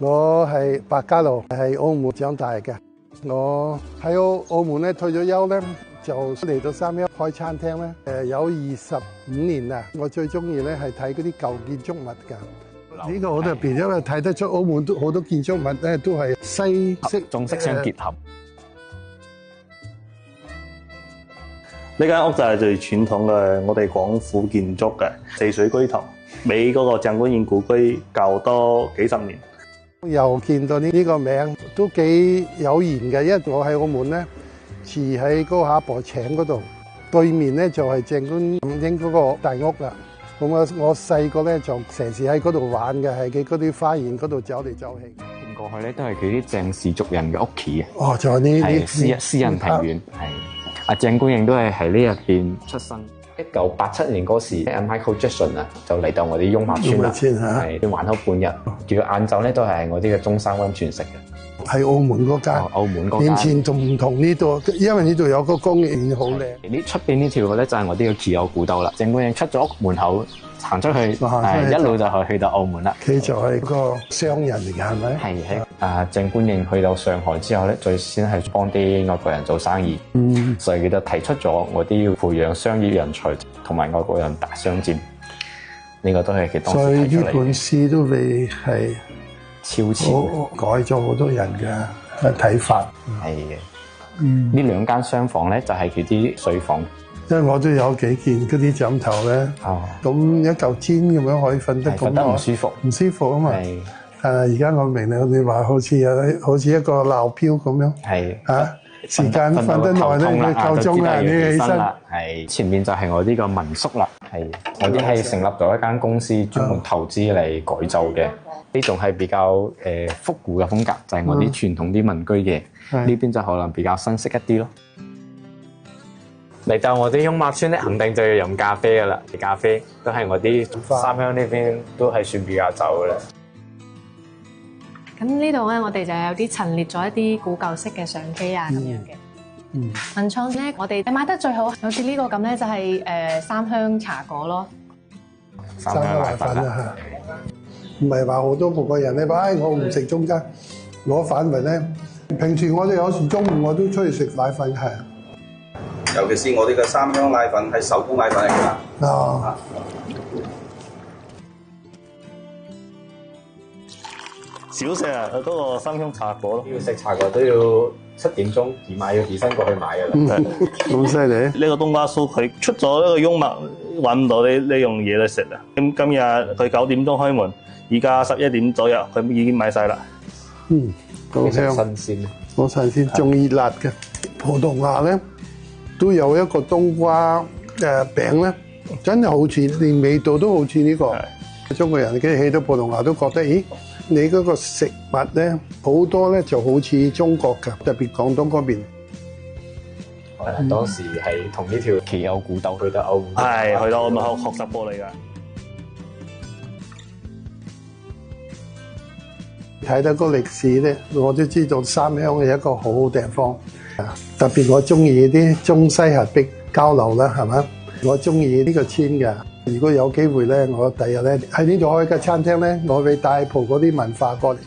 我係白家樂，係澳門長大嘅。我喺澳門咧退咗休咧，就嚟到三鄉開餐廳咧。有25年啦。我最中意咧係睇嗰啲舊建築物㗎。呢個好特別，因為睇得出澳門都好多建築物咧都係西式中式相結合。呢間屋就係最傳統嘅我哋廣府建築嘅四水居堂，比嗰個鄭觀應故居舊多幾十年。又見到呢個名都幾有緣嘅，因為我喺澳門咧住喺嗰個下坡嶺嗰度，對面咧就係鄭觀應嗰個大屋啦。咁我細個咧就成時喺嗰度玩嘅，喺佢嗰啲花園嗰度走嚟走去。見過去咧都係佢啲鄭氏族人嘅屋企嘅。哦，就係呢啲私人庭院，係阿鄭觀應都係喺呢入邊出生。1987年嗰時 ，Michael Jackson 啊就嚟到我啲雍馬村啦，係玩咗半日，叫晏晝咧都係我啲嘅中山溫泉食嘅。喺澳門嗰間，澳門嗰間完全仲唔同呢度，因為呢度有個公園好靚。呢出邊呢條咧就係我啲嘅自由古道啦。鄭觀應出咗屋門口，行出去，一路就去到澳門啦。佢就係個商人嚟嘅，係咪？係喺鄭觀應去到上海之後咧，最先係幫啲外國人做生意。所以佢就提出咗我啲要培養商業人才，同埋外國人打商戰。呢個都係佢當時提出嚟嘅。所以呢本書都未係超前，改咗好多人嘅睇法。係嘅。呢兩間廂房咧就係佢啲睡房。因為我都有幾件嗰啲枕頭咧，咁一嚿氈咁樣可以瞓得咁耐，唔舒服，唔舒服啊嘛。而家我明啦，你話好似一個鬧錶咁樣，時間瞓得耐咧，佢夠鐘啦，你起身。係前面就係我呢個民宿啦，我啲係成立咗一間公司，專門投資嚟改造嘅。呢種係比較復古嘅風格，就係我啲傳統啲民居嘅。呢邊就可能比較新式一啲咯。嚟到我啲雍馬村咧，肯定就要飲咖啡噶啦。咖啡都係我啲三鄉呢邊都係算比較走嘅啦。咁呢度咧，我哋就有啲陳列咗一啲古舊式嘅相機啊，咁樣嘅。文創咧，我哋買得最好，好似呢個咁咧，就係三鄉茶果咯。三鄉奶粉啊，唔係話好多個人咧話，我唔食中間，我反為咧，平時我哋有時中午我都出去食奶粉係。尤其是我哋嘅三鄉奶粉係手工奶粉嚟㗎。少食啊！嗰個三鄉茶果咯，要食茶果都要7點鐘起碼要起身過去買㗎啦。咁犀利！呢個冬瓜酥佢出咗一個雍麥，揾唔到呢樣嘢嚟食啊！今日佢9點鐘開門，而家11點左右，佢已經買晒啦。好香，新鮮，好新鮮，仲熱辣嘅。葡萄牙咧都有一個冬瓜餅咧，真係好似連味道都好似呢個。中國人嘅去到葡萄牙都覺得，咦？你嗰個食物咧，好多咧就好似中國㗎，特別廣東嗰邊。當時係同呢條奇有古道去到澳門，去到澳門學習過嚟㗎。睇到個歷史咧，我都知道三鄉係一個好好地方。特別我中意啲中西合璧交流啦，係咪？我中意呢個村嘅。如果有機會咧，我第日咧喺呢度開間餐廳咧，我會帶葡嗰啲文化過嚟。